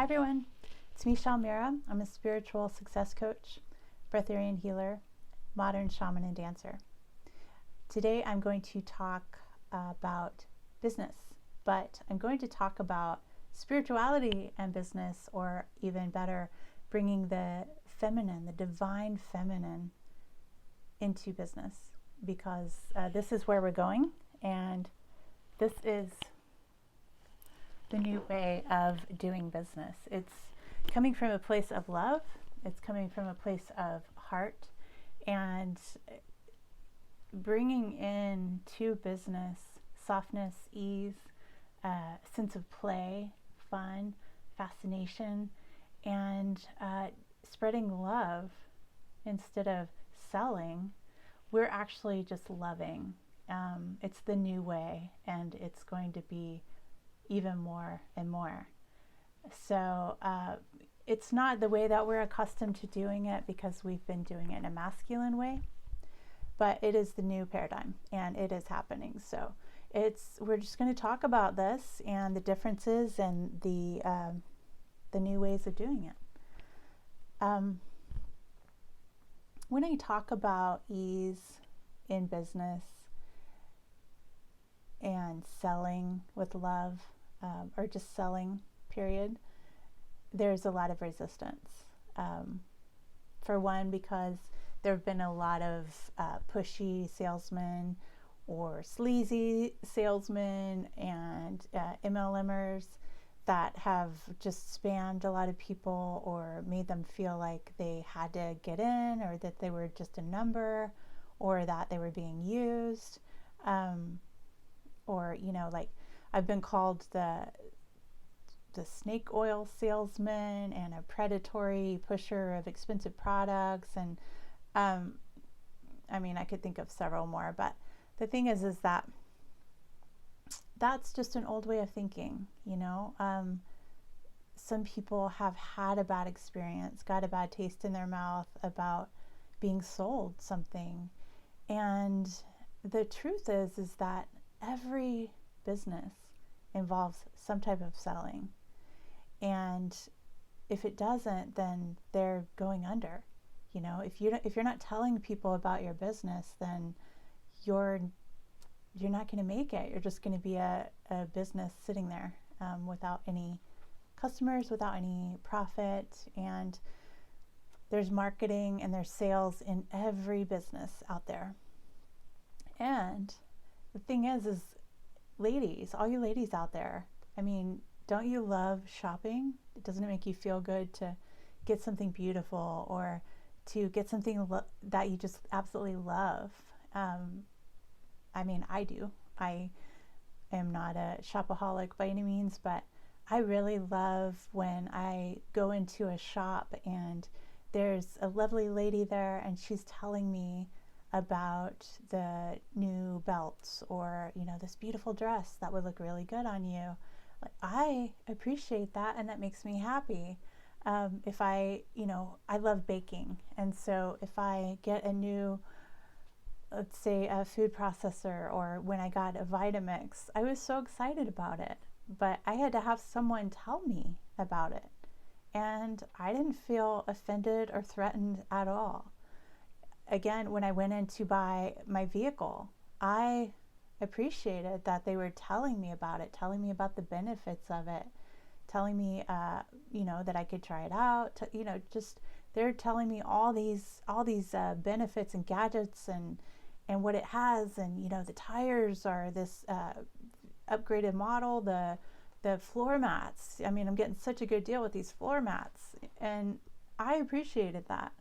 Hi everyone, it's Michelle Mira. I'm a spiritual success coach, breatharian healer, modern shaman and dancer. Today I'm going to talk about business, but I'm going to talk about spirituality and business, or even better, bringing the feminine, the divine feminine into business, because this is where we're going, and this is the new way of doing business. It's coming from a place of love, it's coming from a place of heart, and bringing in to business softness, ease, sense of play, fun, fascination, and spreading love instead of selling. We're actually just loving. It's the new way, and it's going to be even more and more. So it's not the way that we're accustomed to doing it, because we've been doing it in a masculine way, but it is the new paradigm and it is happening. So we're just going to talk about this and the differences and the new ways of doing it. When I talk about ease in business and selling with love, or just selling, period, there's a lot of resistance. For one, because there have been a lot of pushy salesmen or sleazy salesmen and MLMers that have just spammed a lot of people or made them feel like they had to get in, or that they were just a number, or that they were being used, or like I've been called the snake oil salesman and a predatory pusher of expensive products, and I could think of several more, but the thing is that that's just an old way of thinking. Some people have had a bad experience, got a bad taste in their mouth about being sold something, and the truth is that every business involves some type of selling, and if it doesn't, then they're going under. If you're not telling people about your business, then you're not going to make it. You're just going to be a business sitting there without any customers, without any profit. And there's marketing and there's sales in every business out there. And the thing is ladies, all you ladies out there, don't you love shopping? Doesn't it make you feel good to get something beautiful, or to get something that you just absolutely love? I do. I am not a shopaholic by any means, but I really love when I go into a shop and there's a lovely lady there and she's telling me about the new belts, or this beautiful dress that would look really good on you. I appreciate that, and that makes me happy. If I love baking, and so if I get a new, let's say, a food processor, or when I got a Vitamix, I was so excited about it, but I had to have someone tell me about it, and I didn't feel offended or threatened at all. Again, when I went in to buy my vehicle, I appreciated that they were telling me about it, telling me about the benefits of it, telling me, that I could try it out. Just they're telling me all these benefits and gadgets and what it has, and the tires are this upgraded model, the floor mats. I'm getting such a good deal with these floor mats, and I appreciated that.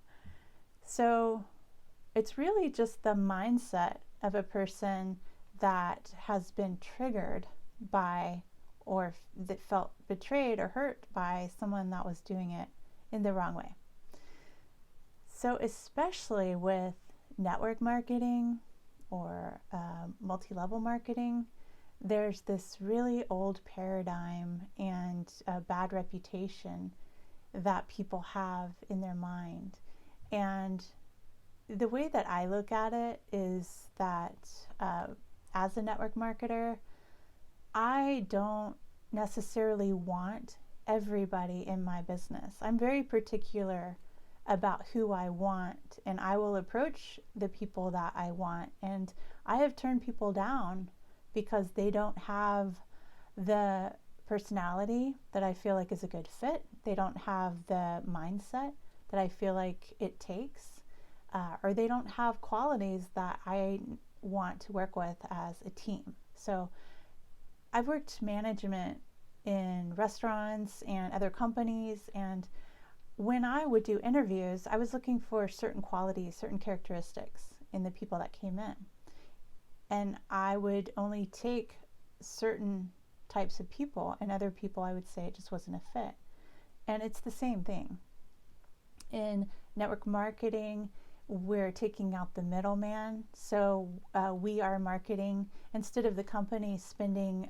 So it's really just the mindset of a person that has been triggered by, or that felt betrayed or hurt by someone that was doing it in the wrong way. So especially with network marketing or multi-level marketing, there's this really old paradigm and a bad reputation that people have in their mind. And the way that I look at it is that as a network marketer, I don't necessarily want everybody in my business. I'm very particular about who I want, and I will approach the people that I want. And I have turned people down because they don't have the personality that I feel like is a good fit. They don't have the mindset that I feel like it takes, or they don't have qualities that I want to work with as a team. So I've worked management in restaurants and other companies, and when I would do interviews, I was looking for certain qualities, certain characteristics in the people that came in. And I would only take certain types of people, and other people I would say it just wasn't a fit. And it's the same thing. In network marketing, we're taking out the middleman. So we are marketing, instead of the company spending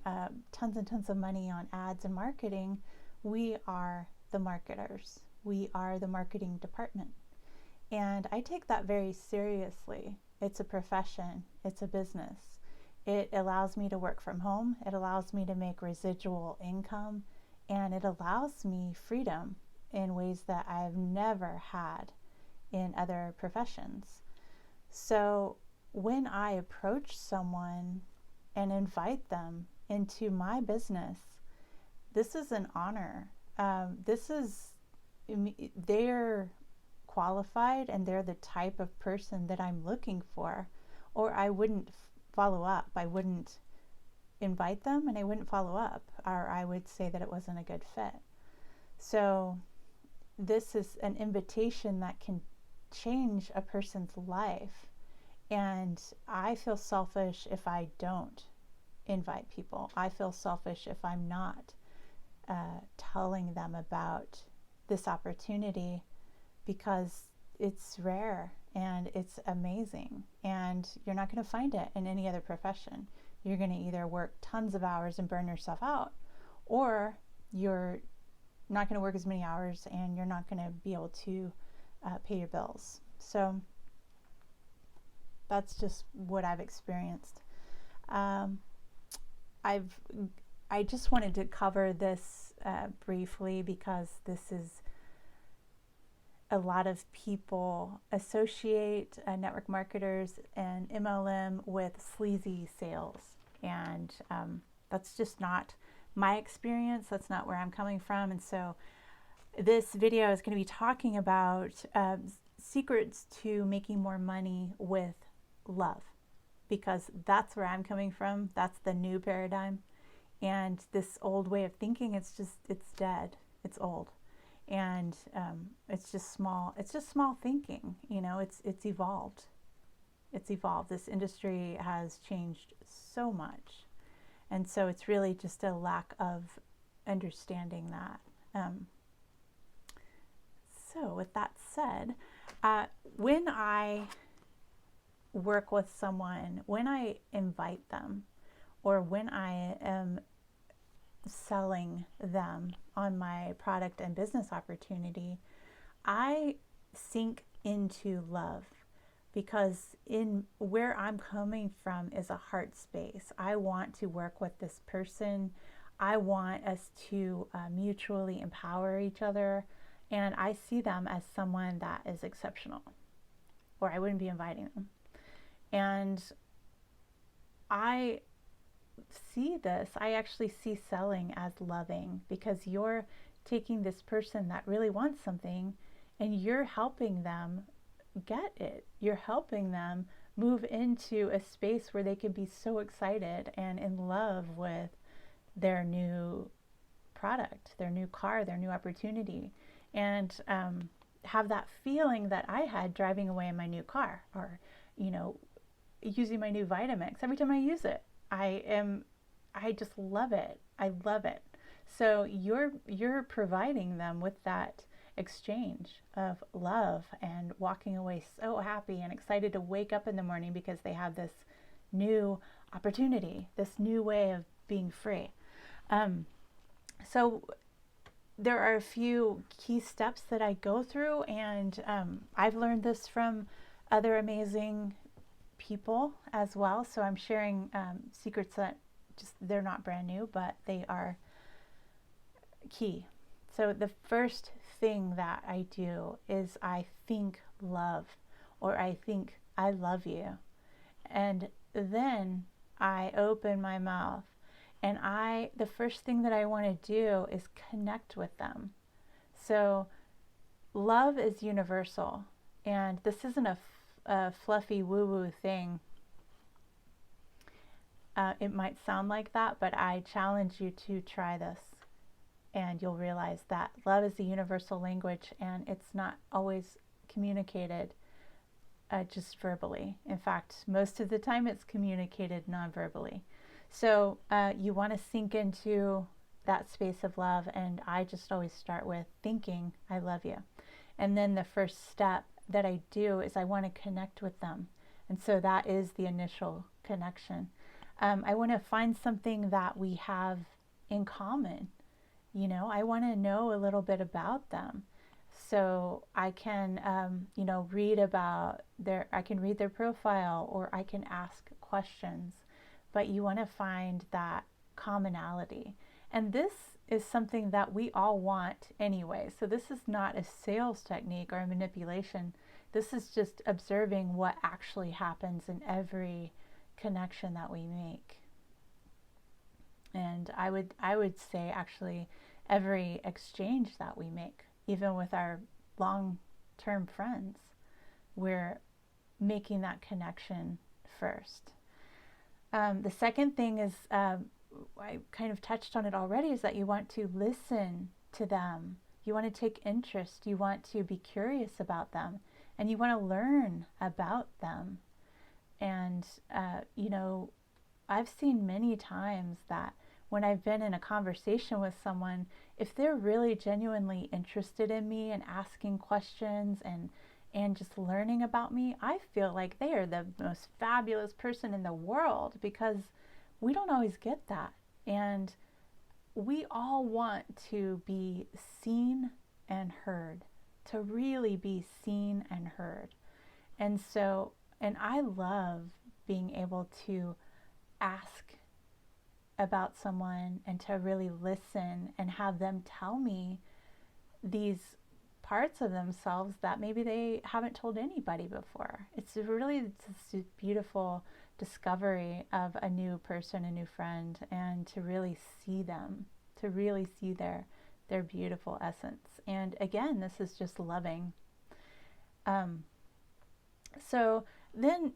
tons and tons of money on ads and marketing, we are the marketers. We are the marketing department. And I take that very seriously. It's a profession, it's a business. It allows me to work from home, it allows me to make residual income, and it allows me freedom in ways that I've never had in other professions. So when I approach someone and invite them into my business, this is an honor. They're qualified and they're the type of person that I'm looking for, or I wouldn't follow up. I wouldn't invite them and I wouldn't follow up, or I would say that it wasn't a good fit. So this is an invitation that can change a person's life, and I feel selfish if I don't invite people. I feel selfish if I'm not telling them about this opportunity, because it's rare and it's amazing, and you're not going to find it in any other profession. You're going to either work tons of hours and burn yourself out, or you're not going to work as many hours and you're not going to be able to pay your bills. So that's just what I've experienced. I just wanted to cover this briefly, because this is a lot of people associate network marketers and MLM with sleazy sales, and that's just not my experience. That's not where I'm coming from. And so this video is going to be talking about secrets to making more money with love, because that's where I'm coming from. That's the new paradigm. And this old way of thinking, it's dead. It's old. And it's just small thinking. It's evolved. It's evolved. This industry has changed so much. And so it's really just a lack of understanding that. So with that said, when I work with someone, when I invite them, or when I am selling them on my product and business opportunity, I sink into love, because in where I'm coming from is a heart space. I want to work with this person. I want us to mutually empower each other, and I see them as someone that is exceptional, or I wouldn't be inviting them. And I actually see selling as loving, because you're taking this person that really wants something and you're helping them get it. You're helping them move into a space where they can be so excited and in love with their new product, their new car, their new opportunity, and have that feeling that I had driving away in my new car, or using my new Vitamix. Every time I use it, I just love it. I love it. So you're providing them with that exchange of love and walking away so happy and excited to wake up in the morning because they have this new opportunity, this new way of being free. So there are a few key steps that I go through, and I've learned this from other amazing people as well. So I'm sharing secrets that they're not brand new, but they are key. So the first thing that I do is I think love, or I think I love you. And then I open my mouth, and the first thing that I want to do is connect with them. So love is universal, and this isn't a fluffy woo-woo thing. It might sound like that, but I challenge you to try this, and you'll realize that love is a universal language, and it's not always communicated just verbally. In fact, most of the time it's communicated non-verbally. So you want to sink into that space of love, and I just always start with thinking I love you. And then the first step that I do is I want to connect with them. And so that is the initial connection. I want to find something that we have in common. I want to know a little bit about them. So I can, read I can read their profile, or I can ask questions. But you want to find that commonality. And this is something that we all want anyway. So this is not a sales technique or a manipulation. This is just observing what actually happens in every connection that we make. And I would say actually every exchange that we make, even with our long-term friends, we're making that connection first. The second thing is, I kind of touched on it already, is that you want to listen to them. You want to take interest. You want to be curious about them, and you want to learn about them. And, I've seen many times that when I've been in a conversation with someone, if they're really genuinely interested in me and asking questions and just learning about me, I feel like they are the most fabulous person in the world, because we don't always get that. And we all want to be seen and heard, to really be seen and heard. And I love being able to ask about someone and to really listen and have them tell me these parts of themselves that maybe they haven't told anybody before. It's a beautiful discovery of a new person, a new friend, and to really see them, to really see their beautiful essence. And again, this is just loving. So then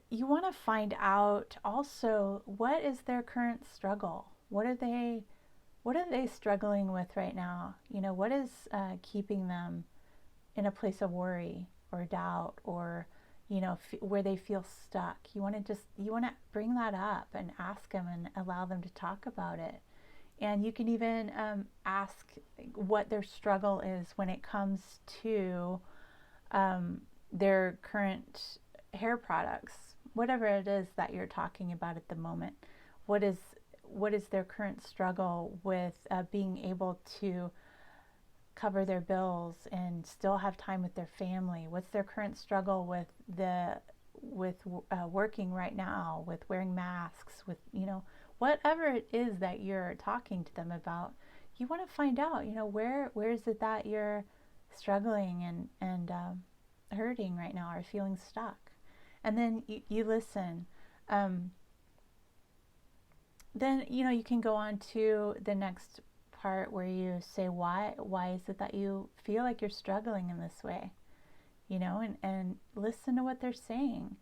you want to find out also, what is their current struggle? What are they struggling with right now? What is keeping them in a place of worry or doubt, or where they feel stuck? You want to bring that up and ask them and allow them to talk about it. And you can even ask what their struggle is when it comes to their current hair products, whatever it is that you're talking about at the moment. What is their current struggle with being able to cover their bills and still have time with their family? What's their current struggle with working right now, with wearing masks, with whatever it is that you're talking to them about? You want to find out, where is it that you're struggling and hurting right now, or feeling stuck. And then you listen. Then you can go on to the next part where you say, why is it that you feel like you're struggling in this way? And listen to what they're saying.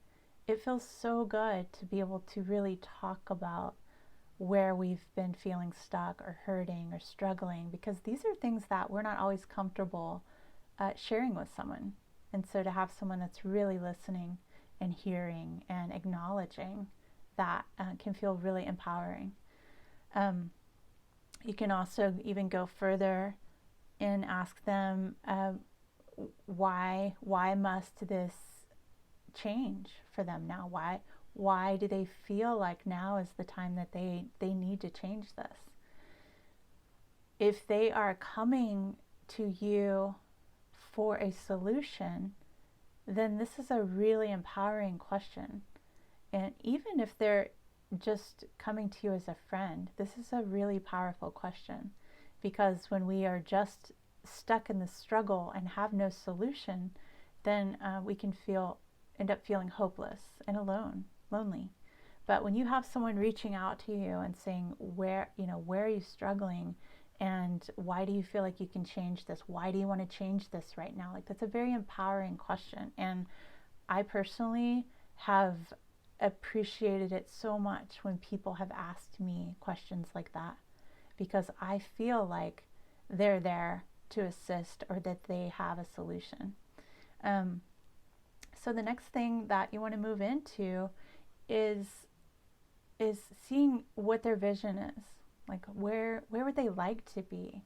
It feels so good to be able to really talk about where we've been feeling stuck or hurting or struggling, because these are things that we're not always comfortable sharing with someone. And so to have someone that's really listening and hearing and acknowledging that can feel really empowering. You can also even go further and ask them, why must this change for them now? Why do they feel like now is the time that they need to change this? If they are coming to you for a solution, then this is a really empowering question. And even if they're just coming to you as a friend, this is a really powerful question. because when we are just stuck in the struggle and have no solution, then we can end up feeling hopeless and alone, lonely. But when you have someone reaching out to you and saying, where are you struggling, and why do you feel like you can change this? Why do you want to change this right now? Like, that's a very empowering question. And I personally have appreciated it so much when people have asked me questions like that, because I feel like they're there to assist, or that they have a solution. So the next thing that you want to move into is seeing what their vision is. Like, where would they like to be?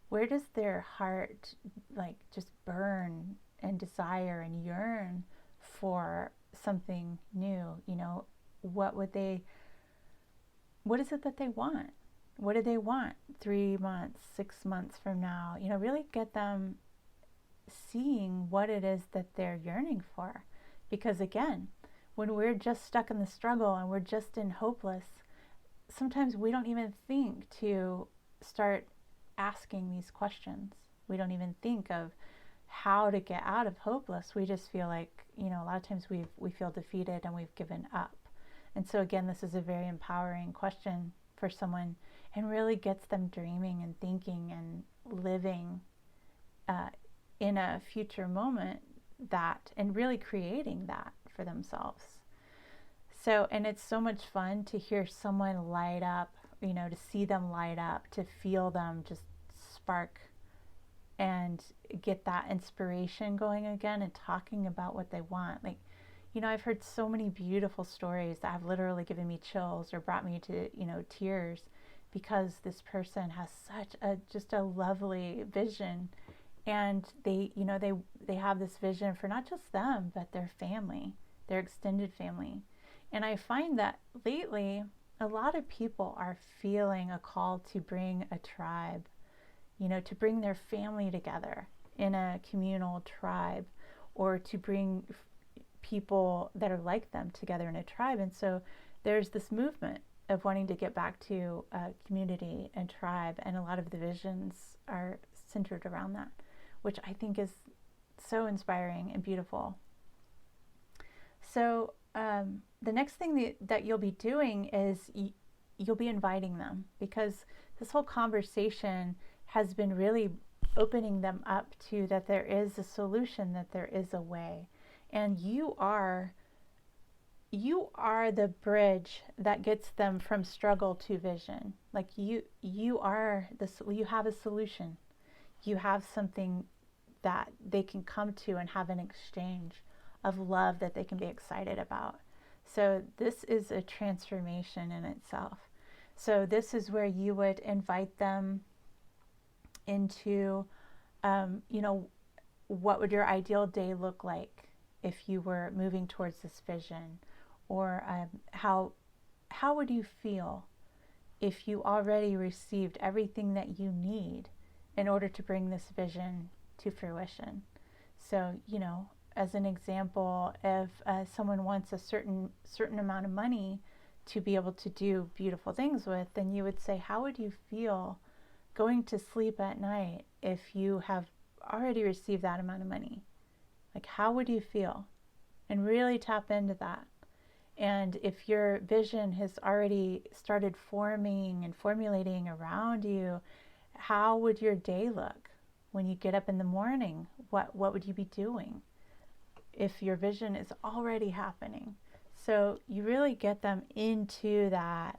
Where does their heart like just burn and desire and yearn for something new? What is it that they want? What do they want 3 months, 6 months from now? Really get them seeing what it is that they're yearning for. Because again, when we're just stuck in the struggle and we're just in hopeless, sometimes we don't even think to start asking these questions. We don't even think of how to get out of hopeless. We just feel like, a lot of times we feel defeated and we've given up. And so again, this is a very empowering question for someone, and really gets them dreaming and thinking and living in a future moment, and really creating that for themselves. So, and it's so much fun to hear someone light up, to see them light up, to feel them just spark and get that inspiration going again and talking about what they want. Like, I've heard so many beautiful stories that have literally given me chills or brought me to, tears, because this person has just a lovely vision, and they have this vision for not just them, but their family, their extended family. And I find that lately, a lot of people are feeling a call to bring a tribe, to bring their family together in a communal tribe, or to bring people that are like them together in a tribe. And so there's this movement of wanting to get back to community and tribe, and a lot of the visions are centered around that, which I think is so inspiring and beautiful. So the next thing that you'll be doing is you'll be inviting them, because this whole conversation has been really opening them up to that there is a solution, that there is a way. And you are the bridge that gets them from struggle to vision. Like, you have a solution. You have something that they can come to and have an exchange of love that they can be excited about. So this is a transformation in itself. So this is where you would invite them into, what would your ideal day look like if you were moving towards this vision? Or how would you feel if you already received everything that you need in order to bring this vision to fruition? So, as an example, if someone wants a certain amount of money to be able to do beautiful things with, then you would say, how would you feel going to sleep at night if you have already received that amount of money? Like, how would you feel? And really tap into that. And if your vision has already started forming and formulating around you, how would your day look when you get up in the morning? What would you be doing if your vision is already happening? So you really get them into that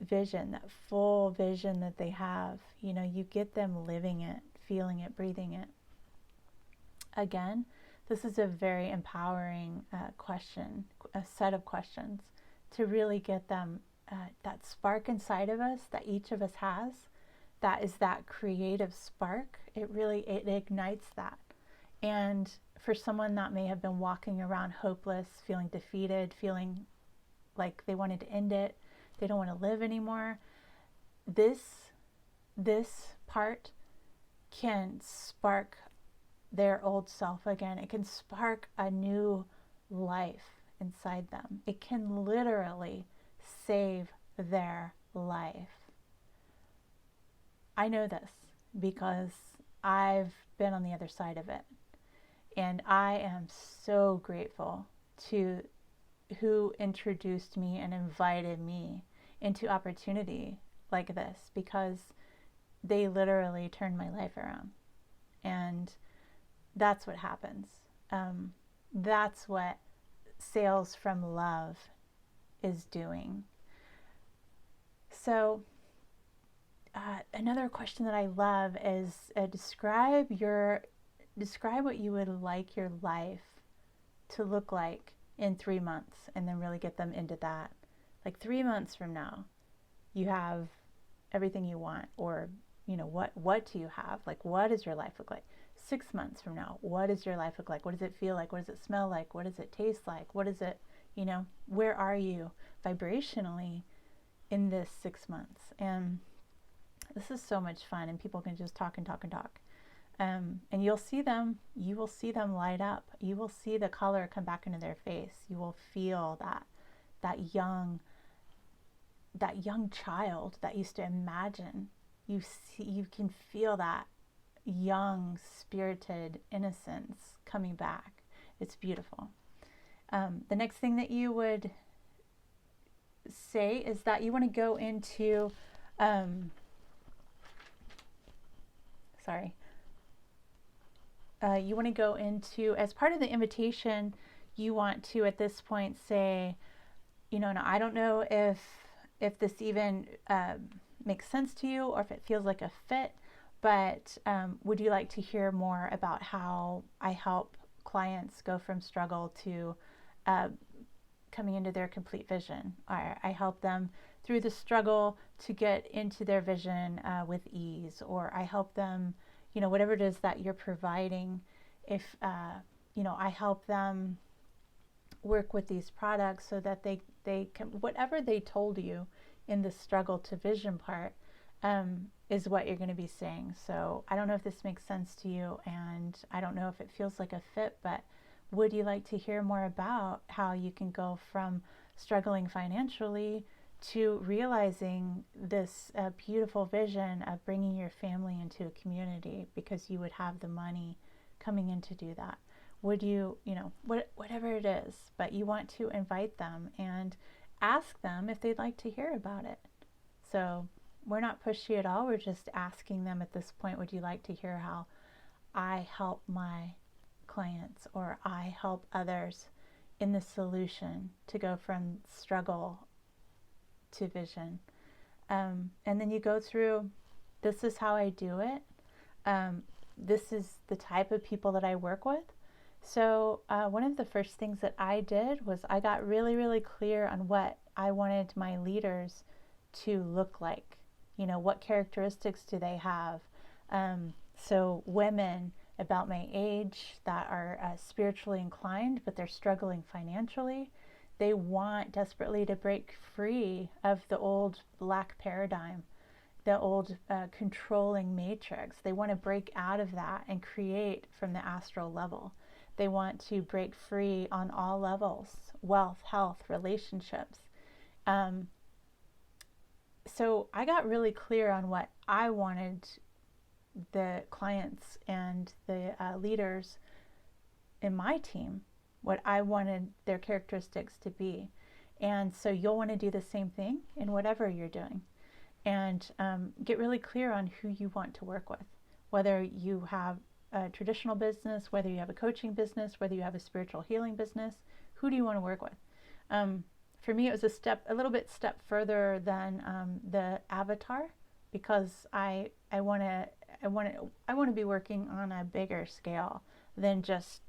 vision, that full vision that they have. You get them living it, feeling it, breathing it. Again, this is a very empowering question, a set of questions to really get them that spark inside of us that each of us has. That is that creative spark. It ignites that. And for someone that may have been walking around hopeless, feeling defeated, feeling like they wanted to end it, they don't want to live anymore, this part can spark their old self again. It can spark a new life inside them. It can literally save their life. I know this because I've been on the other side of it. And I am so grateful to who introduced me and invited me into opportunity like this, because they literally turned my life around. And that's what happens. That's what Sales from Love is doing. So, another question that I love is describe what you would like your life to look like in 3 months, and then really get them into that. Like 3 months from now, you have everything you want, or what do you have? Like, what does your life look like? 6 months from now, what does your life look like? What does it feel like? What does it smell like? What does it taste like? What is it, where are you vibrationally in this 6 months? And this is so much fun, and people can just talk and talk and talk. And you will see them light up. You will see the color come back into their face. You will feel that young child that used to imagine. You can feel that young, spirited innocence coming back. It's beautiful. The next thing that you would say is that you want to go into, you want to go into, as part of the invitation, you want to at this point say, now I don't know if this even makes sense to you, or if it feels like a fit, but would you like to hear more about how I help clients go from struggle to coming into their complete vision? Or I help them through the struggle to get into their vision with ease, or I help them, whatever it is that you're providing. If I help them work with these products so that they can, whatever they told you in the struggle to vision part, is what you're going to be saying. So I don't know if this makes sense to you, and I don't know if it feels like a fit, but would you like to hear more about how you can go from struggling financially to realizing this beautiful vision of bringing your family into a community, because you would have the money coming in to do that? Would you, whatever it is, but you want to invite them and ask them if they'd like to hear about it. So we're not pushy at all. We're just asking them at this point, would you like to hear how I help my clients, or I help others in the solution to go from struggle to vision? And then you go through, this is how I do it. This is the type of people that I work with. So one of the first things that I did was I got really, really clear on what I wanted my leaders to look like. What characteristics do they have? So women about my age that are spiritually inclined, but they're struggling financially. They want desperately to break free of the old black paradigm, the old controlling matrix. They want to break out of that and create from the astral level. They want to break free on all levels: wealth, health, relationships. So I got really clear on what I wanted the clients and the leaders in my team, what I wanted their characteristics to be. And so you'll want to do the same thing in whatever you're doing, and get really clear on who you want to work with, whether you have a traditional business, whether you have a coaching business, whether you have a spiritual healing business. Who do you want to work with? For me, it was a little bit further than the avatar, because I want to be working on a bigger scale than just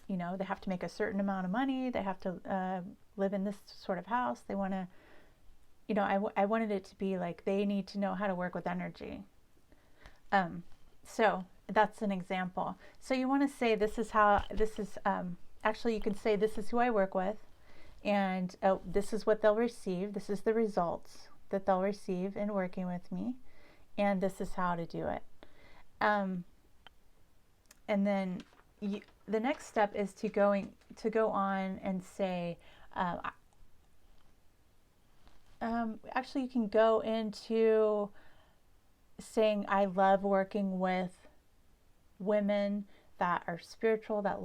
they have to make a certain amount of money, they have to live in this sort of house, they want to, I wanted it to be like they need to know how to work with energy. So that's an example. So you want to say actually you can say this is who I work with, and this is what they'll receive. This is the results that they'll receive in working with me, and this is how to do it. And then the next step is to go on and say, Actually, you can go into saying, I love working with women that are spiritual, that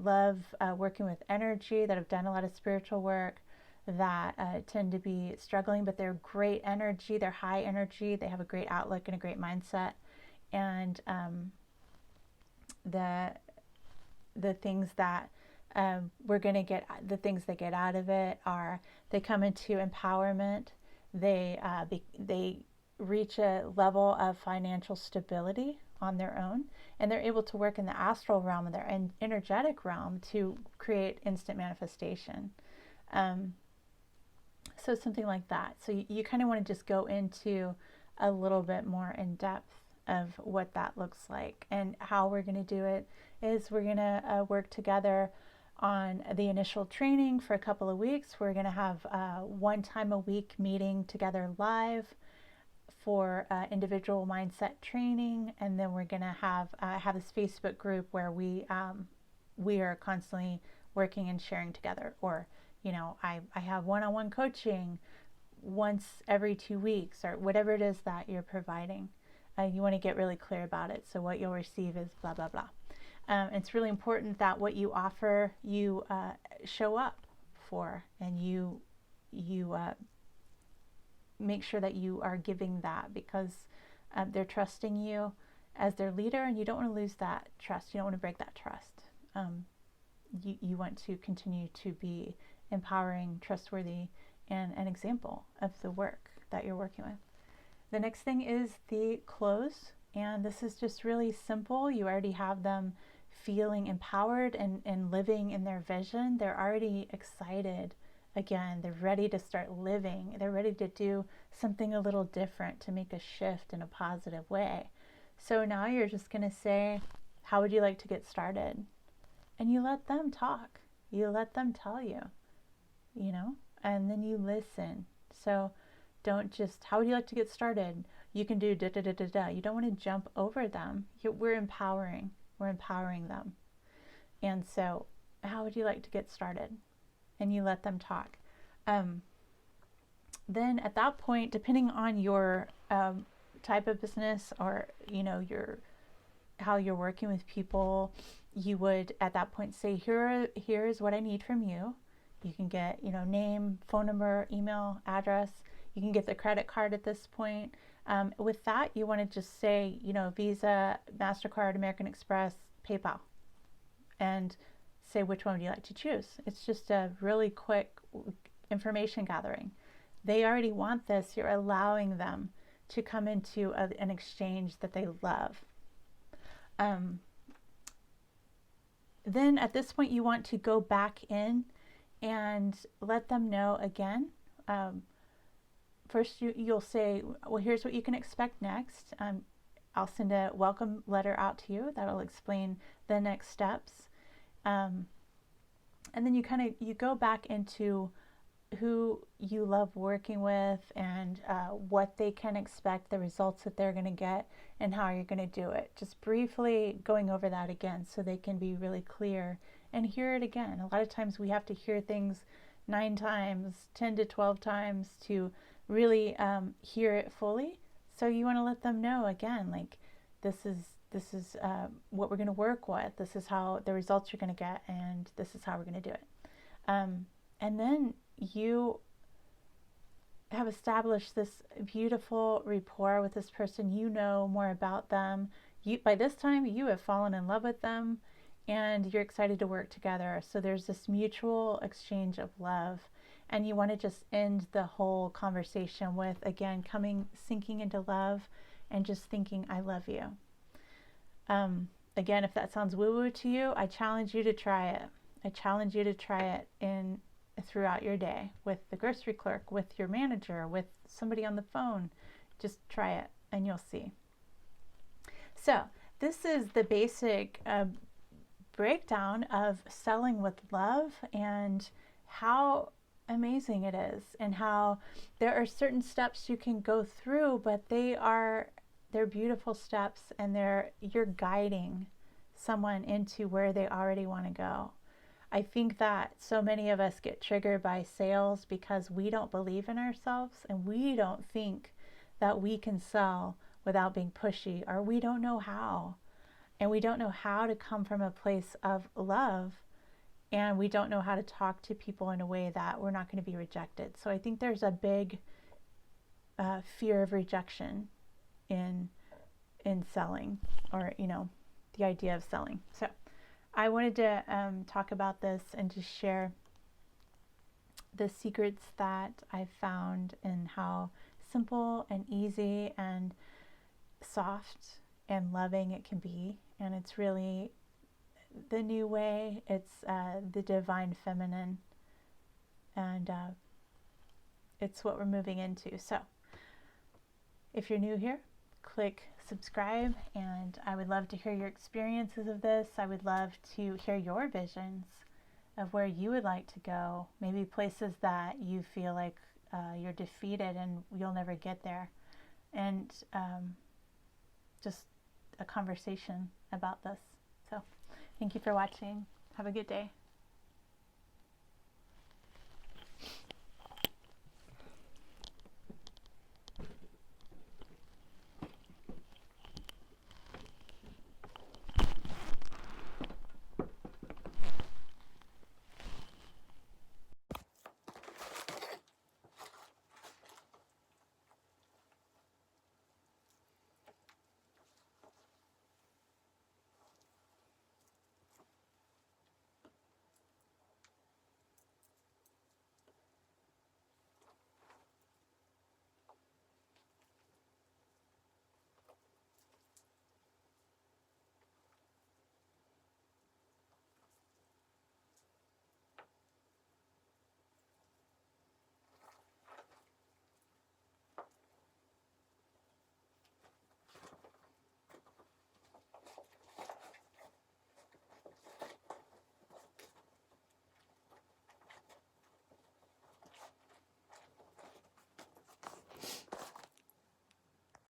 love working with energy, that have done a lot of spiritual work, that tend to be struggling, but they're great energy, they're high energy, they have a great outlook and a great mindset. And the things that we're going to get, the things they get out of it are they come into empowerment, they reach a level of financial stability on their own, and they're able to work in the astral realm and their energetic realm to create instant manifestation. So something like that. So you kind of want to just go into a little bit more in depth of what that looks like. And how we're going to do it is we're going to work together on the initial training for a couple of weeks. We're going to have one time a week meeting together live for individual mindset training, and then we're going to have this Facebook group where we are constantly working and sharing together. Or I have one-on-one coaching once every 2 weeks, or whatever it is that you're providing. You want to get really clear about it. So what you'll receive is blah, blah, blah. It's really important that what you offer, you show up for, and you make sure that you are giving that, because they're trusting you as their leader, and you don't want to lose that trust. You don't want to break that trust. You want to continue to be empowering, trustworthy, and an example of the work that you're working with. The next thing is the close, and this is just really simple. You already have them feeling empowered and living in their vision. They're already excited. Again, they're ready to start living. They're ready to do something a little different, to make a shift in a positive way. So now you're just going to say, how would you like to get started? And you let them talk. You let them tell you, and then you listen. So don't just, how would you like to get started? You can do da da da da da. You don't want to jump over them. We're empowering them. And so, how would you like to get started? And you let them talk. Then at that point, depending on your type of business, or how you're working with people, you would at that point say, here's what I need from you. You can get name, phone number, email, address. You can get the credit card at this point. With that, you want to just say, Visa, MasterCard, American Express, PayPal, and say which one would you like to choose. It's just a really quick information gathering. They already want this. You're allowing them to come into an exchange that they love. Then at this point, you want to go back in and let them know again. First, you'll say, well, here's what you can expect next. I'll send a welcome letter out to you that'll explain the next steps. And then you go back into who you love working with, and what they can expect, the results that they're going to get, and how you're going to do it. Just briefly going over that again so they can be really clear and hear it again. A lot of times we have to hear things 9 times, 10 to 12 times to really hear it fully. So you want to let them know again, like, this is what we're going to work with. This is how the results you're going to get, and this is how we're going to do it. And then you have established this beautiful rapport with this person. You know more about them. By this time, you have fallen in love with them, and you're excited to work together. So there's this mutual exchange of love. And you want to just end the whole conversation with, again, sinking into love and just thinking, I love you. Again, if that sounds woo-woo to you, I challenge you to try it. I challenge you to try it throughout your day, with the grocery clerk, with your manager, with somebody on the phone. Just try it and you'll see. So this is the basic breakdown of selling with love, and how amazing it is, and how there are certain steps you can go through, but they're beautiful steps, and you're guiding someone into where they already want to go. I think that so many of us get triggered by sales because we don't believe in ourselves and we don't think that we can sell without being pushy, or we don't know how. And we don't know how to come from a place of love, and we don't know how to talk to people in a way that we're not going to be rejected. So I think there's a big fear of rejection in selling, or the idea of selling. So I wanted to talk about this and just share the secrets that I've found and how simple and easy and soft and loving it can be. And it's really the new way. It's the divine feminine, and it's what we're moving into. So if you're new here, click subscribe, and I would love to hear your experiences of this. I would love to hear your visions of where you would like to go, maybe places that you feel like you're defeated and you'll never get there, and just a conversation about this. So thank you for watching. Have a good day.